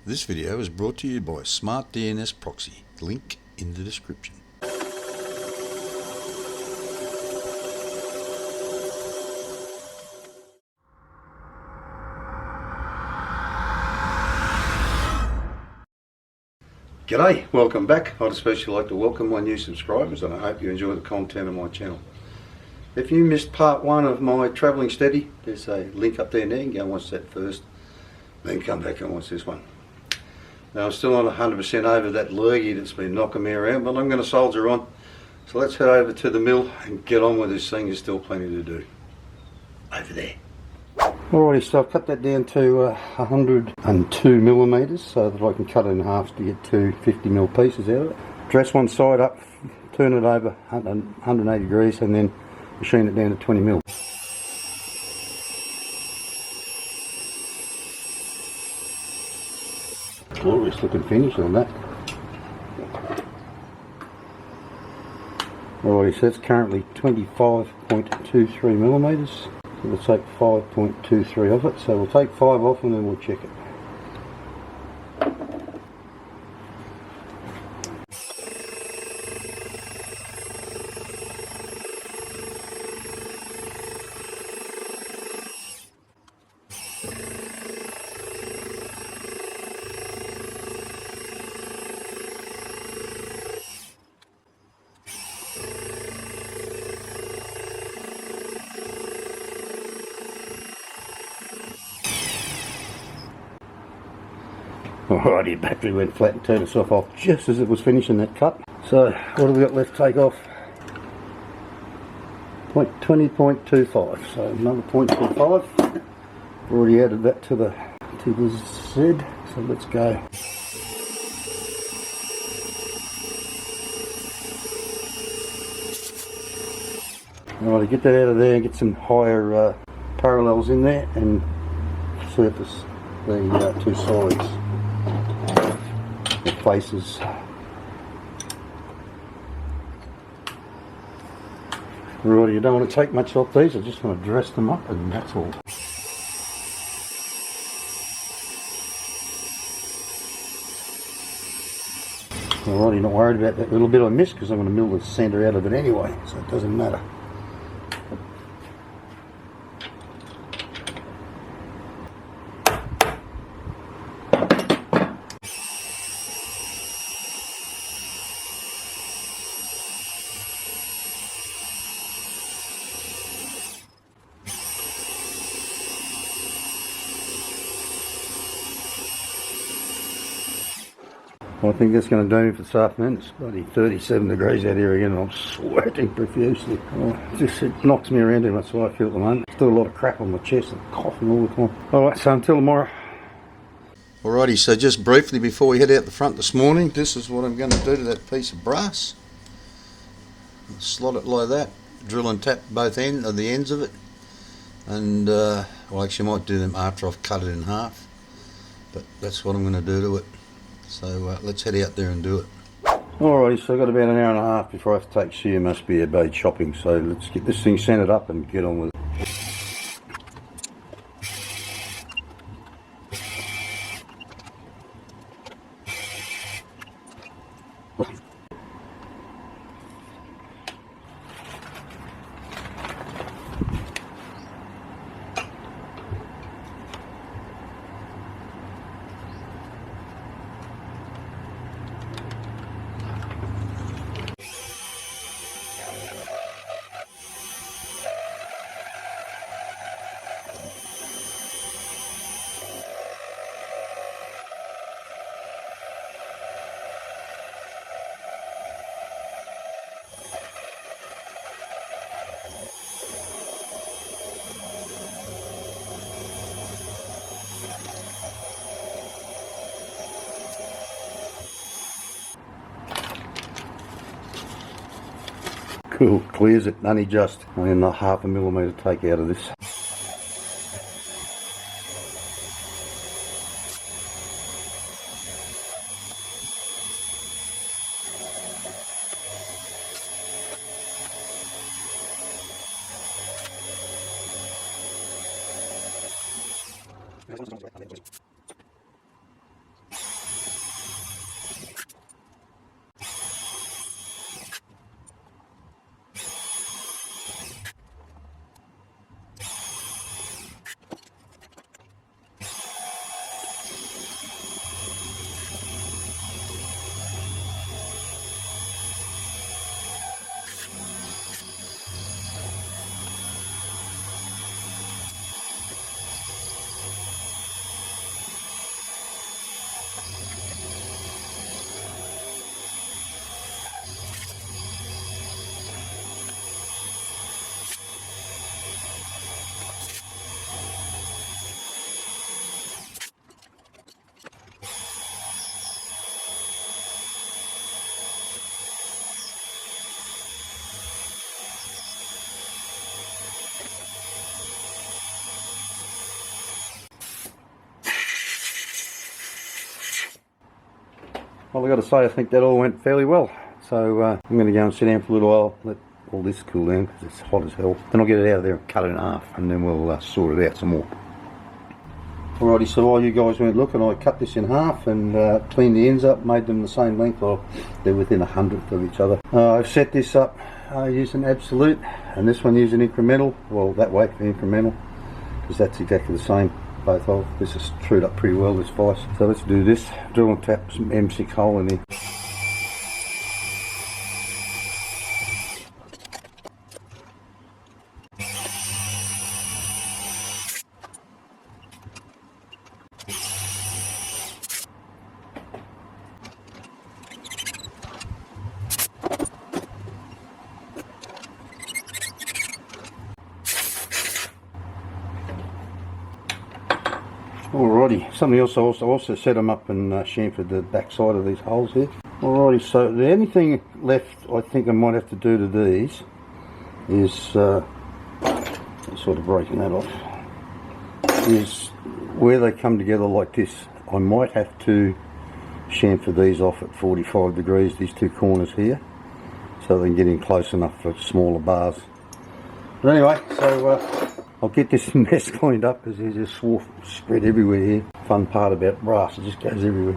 This video is brought to you by Smart DNS Proxy, link in the description. G'day, welcome back. I'd especially like to welcome my new subscribers and I hope you enjoy the content of my channel. If you missed part one of my travelling steady, there's a link up there now. You can go and watch that first, then come back and watch this one. Now I'm still not 100% over that lurgy that's been knocking me around, but I'm going to soldier on. So let's head over to the mill and get on with this thing. There's still plenty to do. Over there. Alrighty, so I've cut that down to 102 millimeters so that I can cut it in half to get two 50mm pieces out of it. Dress one side up, turn it over 180 degrees and then machine it down to 20mm. Glorious looking finish on that. Alrighty, so that's currently 25.23mm. So we'll take 5.23 of it. So we'll take 5 off and then we'll check it. Alrighty, battery went flat and turned itself off just as it was finishing that cut. So what have we got left to take off? 20.25, so another 0.25. Already added that to the Z, so let's go. Alrighty, get that out of there, get some higher parallels in there and surface the two sides. The faces. Right, you don't want to take much off these, I just want to dress them up and that's all. Alrighty, not worried about that little bit I missed because I'm going to mill the centre out of it anyway, so it doesn't matter. I think that's going to do me for this afternoon. It's bloody 37 degrees out here again and I'm sweating profusely. It knocks me around too much, that's what I feel at the moment. Still a lot of crap on my chest and coughing all the time. Alright, so until tomorrow. Alrighty, so just briefly before we head out the front this morning, this is what I'm going to do to that piece of brass. Slot it like that, drill and tap both ends of it. And, well actually I might do them after I've cut it in half. But that's what I'm going to do to it. So let's head out there and do it. Alrighty, so I've got about an hour and a half before I have to take Sheer must be about shopping, so let's get this thing centered up and get on with it. Cool, clears it, only just. Only a half a millimetre take out of this. Well, I've got to say, I think that all went fairly well. So I'm going to go and sit down for a little while, let all this cool down because it's hot as hell. Then I'll get it out of there and cut it in half, and then we'll sort it out some more. Alrighty, so while you guys weren't looking, I cut this in half and cleaned the ends up, made them the same length, or they're within 100th of each other. I've set this up using absolute, and this one using incremental. Well, that way for incremental, because that's exactly the same, both of. This is trued up pretty well, this vise. So let's do this. Drill and tap some M6 hole in there. Alrighty, something else, I also set them up and chamfered the back side of these holes here. Alrighty, so the only thing left I think I might have to do to these is, sort of breaking that off, is where they come together like this. I might have to chamfer these off at 45 degrees, these two corners here, so they can get in close enough for smaller bars. But anyway, so I'll get this mess cleaned up because there's just swarf spread everywhere here. Fun part about brass, it just goes everywhere.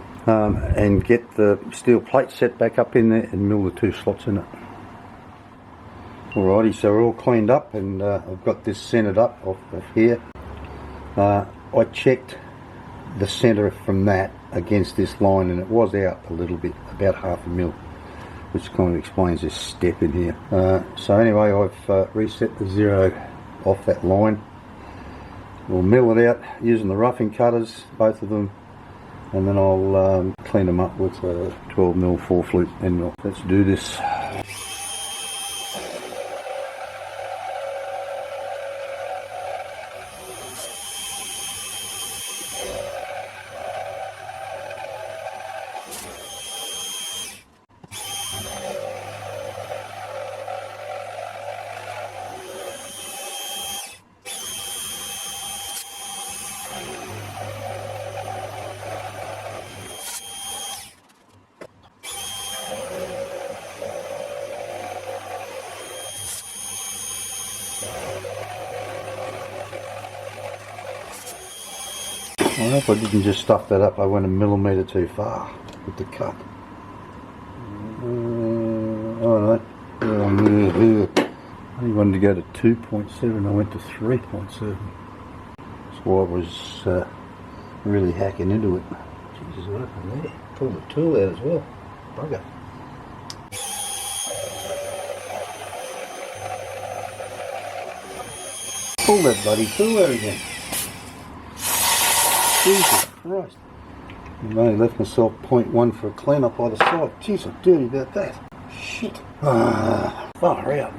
And get the steel plate set back up in there and mill the two slots in it. Alrighty, so we're all cleaned up and I've got this centered up off of here. I checked the center from that against this line and it was out a little bit, about 1/2 mil, which kind of explains this step in here. So anyway, I've reset the zero off that line. We'll mill it out using the roughing cutters, both of them, and then I'll clean them up with a 12mm 4-flute end mill. Let's do this. I hope I didn't just stuff that up. I went a millimetre too far with the cut. Oh no. I only wanted to go to 2.7. I went to 3.7. That's why I was really hacking into it. Jesus, what happened there? Pulled the tool out as well. Bugger. Pull that bloody tool out again. Jesus Christ. I've only left myself 0.1 for a clean up by the side. Jeez, I'm dirty about that. Shit. Far out.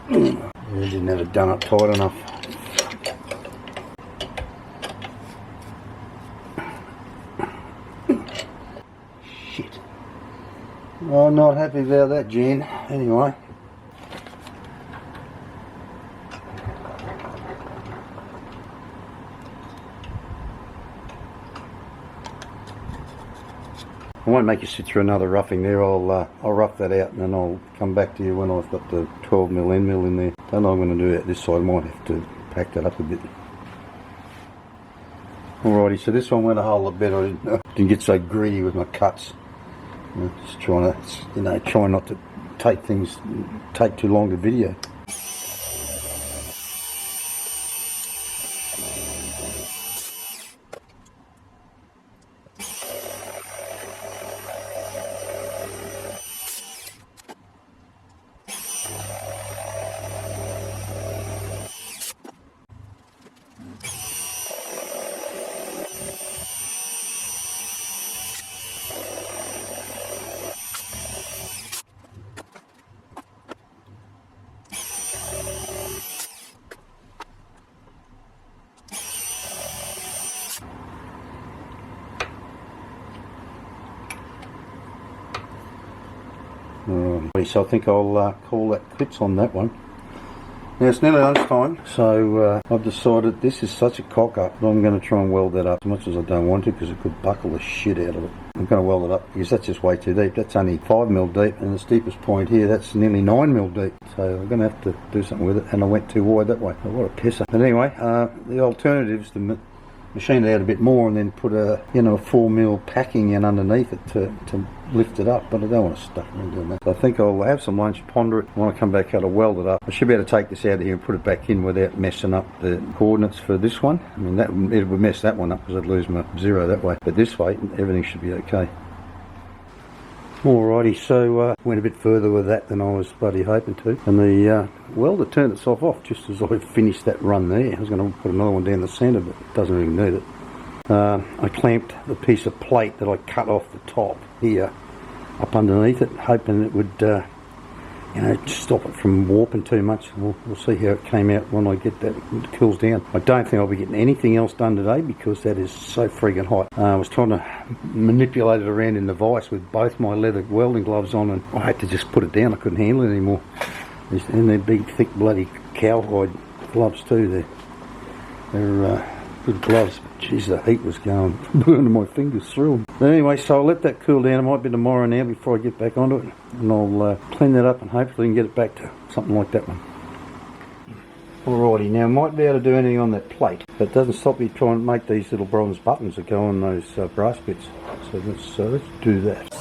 I didn't have it done up tight enough. Shit. I'm not happy about that, Jen. Anyway. I won't make you sit through another roughing there. I'll rough that out and then I'll come back to you when I've got the 12mm end mill in there. Don't know what I'm going to do at this side. I might have to pack that up a bit. Alrighty, so this one went a whole lot better. I didn't get so greedy with my cuts. Just trying to, try not to take too long to video. So I think I'll call that quits on that one. Now it's nearly lunchtime, so I've decided this is such a cock up that I'm going to try and weld that up as much as I don't want to, because it could buckle the shit out of it. I'm going to weld it up because that's just way too deep. That's only 5mm deep, and the steepest point here, that's nearly 9mm deep. So I'm going to have to do something with it, and I went too wide that way. Oh, what a pisser. But anyway, the alternative is to machine it out a bit more and then put a 4mm packing in underneath it to lift it up, but I don't want to stuff around doing that. So I think I'll have some lunch, ponder it. When I come back out, I'll weld it up. I should be able to take this out of here and put it back in without messing up the coordinates for this one. I mean, it would mess that one up because I'd lose my 0 that way, but this way everything should be okay. Alrighty, so went a bit further with that than I was bloody hoping to, and the welder turned itself off just as I finished that run there. I was going to put another one down the centre, but it doesn't even need it. I clamped the piece of plate that I cut off the top here up underneath it, hoping it would stop it from warping too much. We'll see how it came out when I get that, it cools down. I don't think I'll be getting anything else done today because that is so friggin' hot. I was trying to manipulate it around in the vise with both my leather welding gloves on, and I had to just put it down. I couldn't handle it anymore. And they're big, thick, bloody cowhide gloves too. They're good gloves, but geez, the heat was going, burning my fingers through them. But anyway, so I'll let that cool down. It might be tomorrow now before I get back onto it, and I'll clean that up and hopefully get it back to something like that one. Alrighty, now I might be able to do anything on that plate, but it doesn't stop me trying to make these little bronze buttons that go on those brass bits. So let's do that.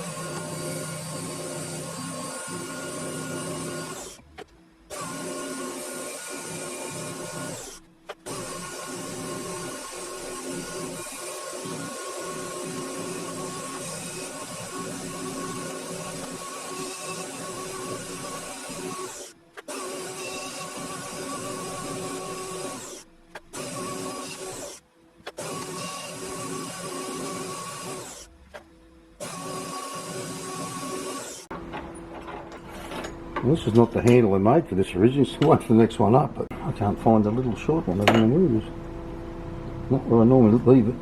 Well, this is not the handle I made for this originally, so I wait for the next one up, but I can't find the little short one. I don't know where it is. Not where I normally leave it.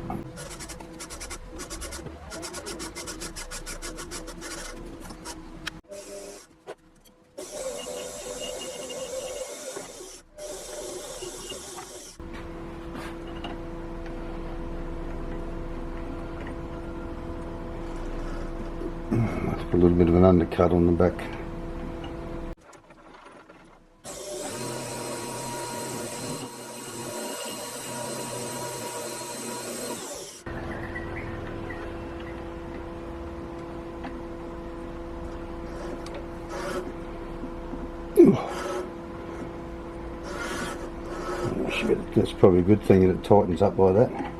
Let's put a little bit of an undercut on the back. That's probably a good thing that it tightens up like that.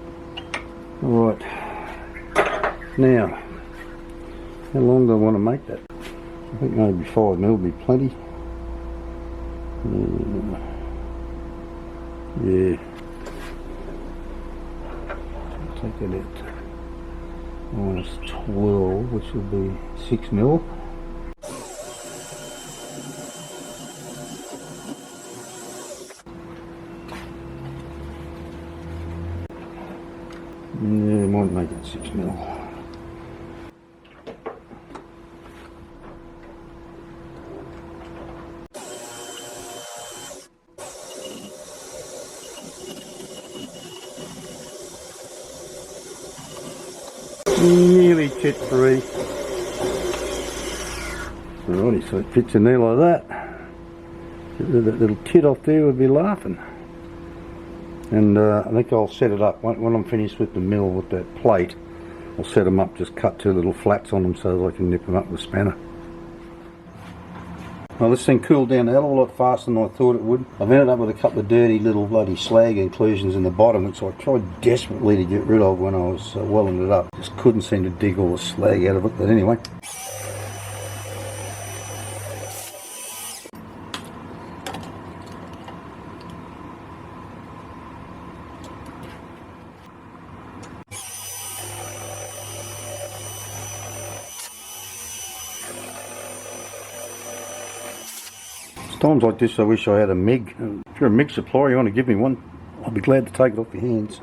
Alright, now, how long do I want to make that? I think maybe 5mm will be plenty. Yeah. I'll take that out. -12, which will be 6mm. Yeah, might make it 6mm. Nearly tit free. Alrighty, so it fits in there like that. Get rid of that little tit off there, would be laughing. And I think I'll set it up when I'm finished with the mill with that plate. I'll set them up, just cut 2 little flats on them so that I can nip them up with a spanner. Well, this thing cooled down a hell of a lot faster than I thought it would. I've ended up with a couple of dirty little bloody slag inclusions in the bottom, which I tried desperately to get rid of when I was welding it up. Just couldn't seem to dig all the slag out of it, but anyway. Times like this I wish I had a MIG. If you're a MIG supplier, you want to give me one, I'll be glad to take it off your hands.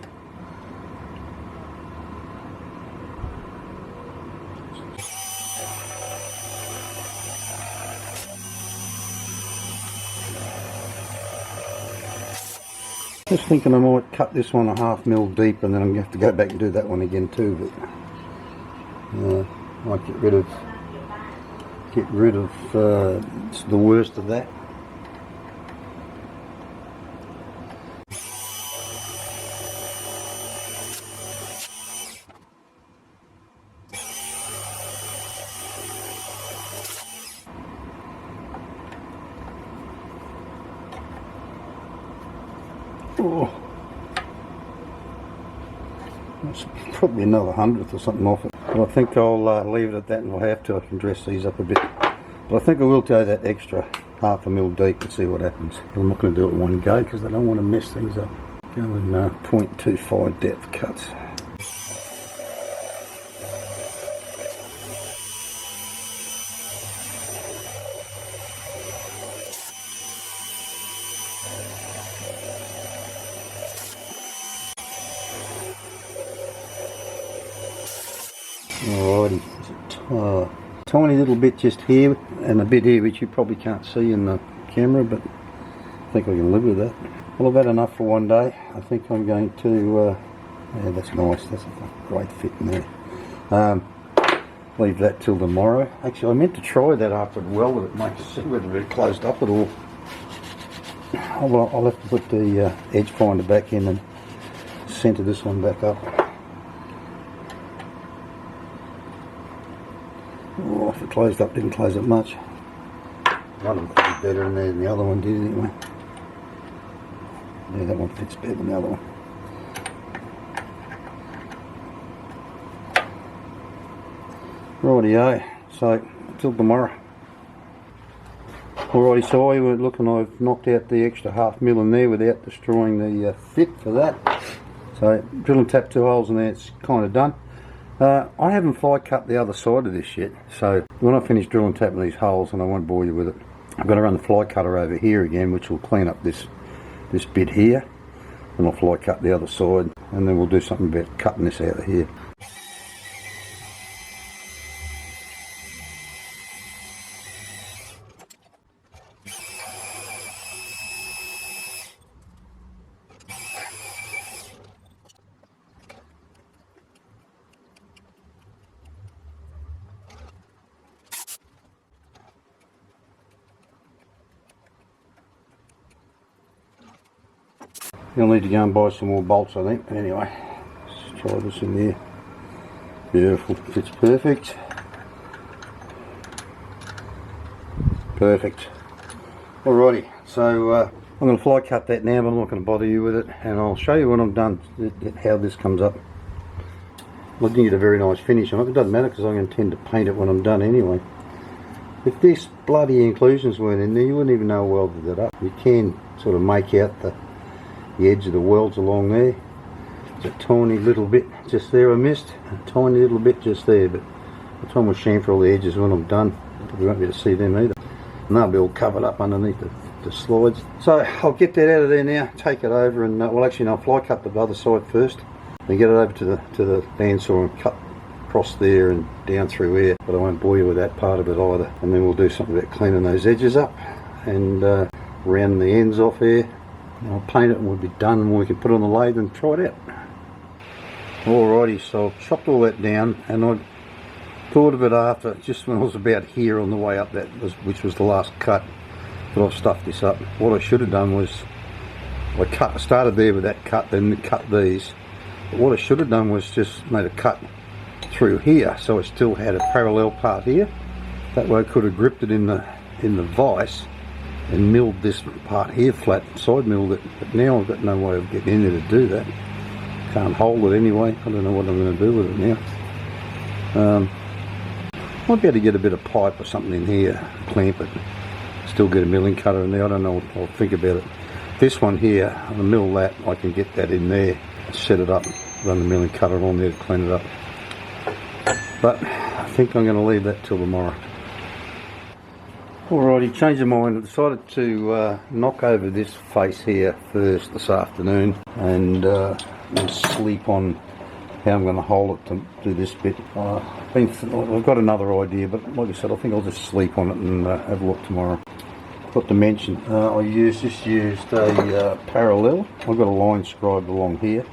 Just thinking I might cut this one 1/2 mil deep, and then I'm going to have to go back and do that one again too, but I might get rid of the worst of that. Oh, that's probably another 100th or something off it. But I think I'll leave it at that, and I'll have to. I can dress these up a bit. But I think I will go that extra 1/2 mil deep and see what happens. I'm not going to do it in one go because I don't want to mess things up. Go in 0.25 depth cuts. Alrighty, there's a tiny little bit just here and a bit here which you probably can't see in the camera, but I think I can live with that. Well, I've had enough for one day. I think I'm going to, yeah, that's nice, that's a great fit in there. Leave that till tomorrow. Actually, I meant to try that after I'd welded it, mate, to see whether it closed up at all. I'll have to put the edge finder back in and centre this one back up. Oh, if it closed up, didn't close up much. One of them fitted better in there than the other one did anyway. Yeah, that one fits better than the other one. Rightio, so until tomorrow. Alrighty, so we're looking, I've knocked out the extra 1/2 mil in there without destroying the fit for that. So drill and tap 2 holes in there, it's kind of done. I haven't fly cut the other side of this yet, so when I finish drill and tapping these holes, and I won't bore you with it, I'm going to run the fly cutter over here again, which will clean up this bit here, and I'll fly cut the other side, and then we'll do something about cutting this out of here. You'll need to go and buy some more bolts, I think. But anyway, let's try this in there. Beautiful, fits perfect. Perfect. Alrighty, so I'm going to fly cut that now, but I'm not going to bother you with it, and I'll show you when I'm done how this comes up. I didn't get a very nice finish on it. It doesn't matter because I intend to paint it when I'm done anyway. If this bloody inclusions weren't in there, you wouldn't even know I welded it up. You can sort of make out the edge of the welds along there. There's a tiny little bit just there I missed, a tiny little bit just there, but the time we'll chamfer all the edges when I'm done. You won't be able to see them either, and they'll be all covered up underneath the slides. So I'll get that out of there now, take it over, and well, actually no, I'll fly cut the other side first, then get it over to the bandsaw and cut across there and down through here, but I won't bore you with that part of it either. And then we'll do something about cleaning those edges up and rounding the ends off here. I'll paint it and we'll be done, and we can put it on the lathe and try it out. Alrighty, so I've chopped all that down, and I thought of it after, just when I was about here on the way up, which was the last cut, but I've stuffed this up. What I should have done was, I started there with that cut, then cut these. But what I should have done was just made a cut through here, so I still had a parallel part here. That way I could have gripped it in the vise and milled this part here flat, side milled it, but now I've got no way of getting in there to do that. Can't hold it anyway. I don't know what I'm going to do with it now. Might be able to get a bit of pipe or something in here, clamp it, still get a milling cutter in there. I don't know, I'll think about it. This one here, I'll mill that, I can get that in there, set it up, run the milling cutter on there to clean it up. But I think I'm going to leave that till tomorrow. Alrighty, changed my mind. I decided to knock over this face here first this afternoon, and then sleep on how I'm going to hold it to do this bit. I've got another idea, but like I said, I think I'll just sleep on it and have a look tomorrow. Got to mention, I used a parallel. I've got a line scribed along here.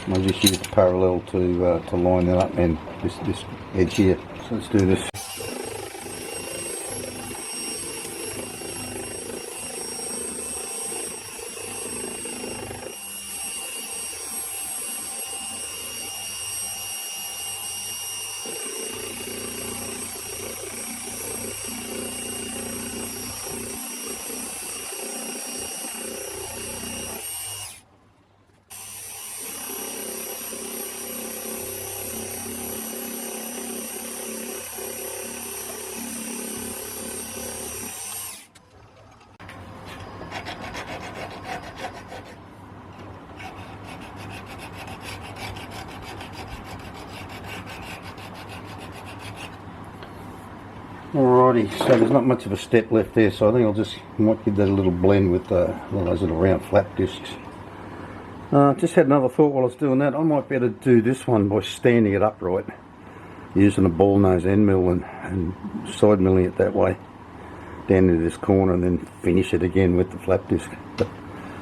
And I just used a parallel to line that up, and this edge here. So let's do this. Alrighty, so there's not much of a step left there, so I think might give that a little blend with those little round flat discs. Just had another thought while I was doing that. I might better do this one by standing it upright, using a ball nose end mill and side milling it that way down into this corner, and then finish it again with the flat disc. But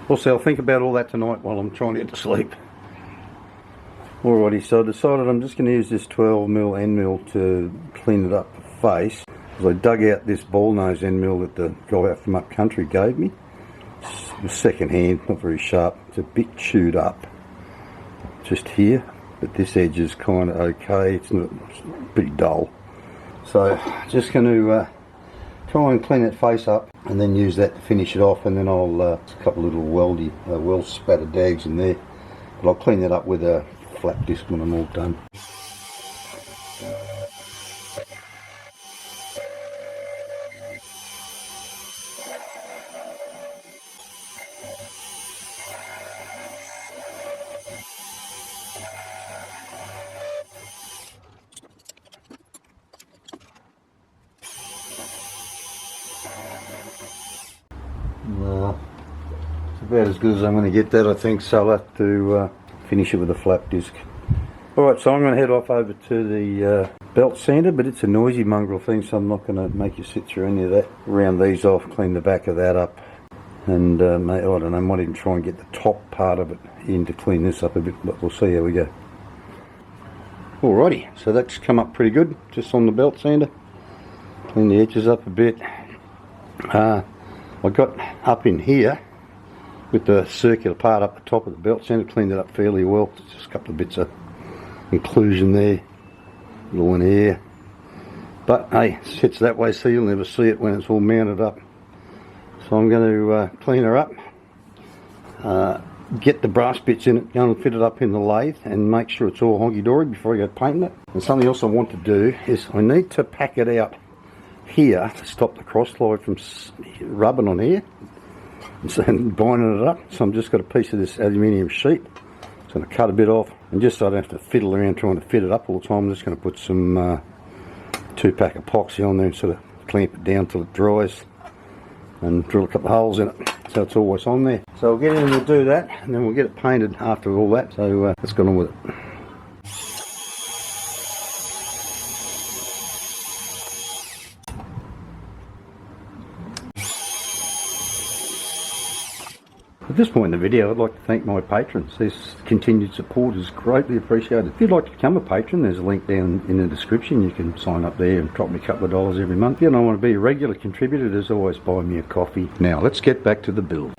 also, I'll think about all that tonight while I'm trying to get to sleep. Alrighty, so I decided I'm just going to use this 12mm end mill to clean it up the face. I dug out this ball nose end mill that the guy out from up country gave me. It's second hand, not very sharp. It's a bit chewed up just here, but this edge is kind of okay. It's pretty dull. So just going to try and clean that face up, and then use that to finish it off. And then I'll a couple of little well spattered dags in there, but I'll clean that up with a flat disc when I'm all done. It's about as good as I'm going to get that, I think, so I'll have to finish it with a flat disc. Alright, so I'm going to head off over to the belt sander, but it's a noisy mongrel thing, so I'm not going to make you sit through any of that. Round these off, clean the back of that up, and I don't know, I might even try and get the top part of it in to clean this up a bit, but we'll see how we go. Alrighty, so that's come up pretty good, just on the belt sander. Clean the edges up a bit. I got up in here with the circular part up the top of the belt sander, cleaned it up fairly well. Just a couple of bits of inclusion there, little one here. But hey, it sits that way so you'll never see it when it's all mounted up. So I'm going to clean her up, get the brass bits in it, go and fit it up in the lathe, and make sure it's all honky-dory before I go painting it. And something else I want to do is I need to pack it out here to stop the cross slide from rubbing on here and binding it up. So I'm just got a piece of this aluminium sheet. Just going to cut a bit off, and just so I don't have to fiddle around trying to fit it up all the time, I'm just going to put some 2-pack epoxy on there and sort of clamp it down till it dries, and drill a couple of holes in it so it's always on there. So I'll get in and we'll do that, and then we'll get it painted after all that. So let's get on with it. At this point in the video, I'd like to thank my patrons. This continued support is greatly appreciated. If you'd like to become a patron, there's a link down in the description. You can sign up there and drop me a couple of dollars every month. If you don't want to be a regular contributor, there's always buy me a coffee. Now, let's get back to the build.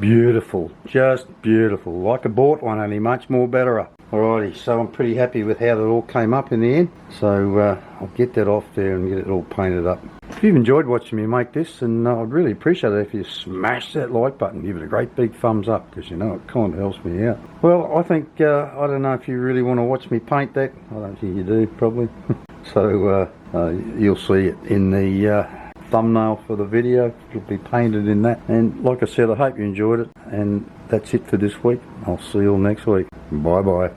Beautiful, just beautiful. Like I bought one, only much more better. Alrighty, so I'm pretty happy with how that all came up in the end. So I'll get that off there and get it all painted up. If you've enjoyed watching me make this, and I'd really appreciate it if you smash that like button, give it a great big thumbs up, because you know it kind of helps me out. Well, I think, I don't know if you really want to watch me paint that. I don't think you do, probably. So You'll see it in the thumbnail for the video. It'll be painted in that. And like I said, I hope you enjoyed it, and that's it for this week. I'll see you all next week. Bye bye.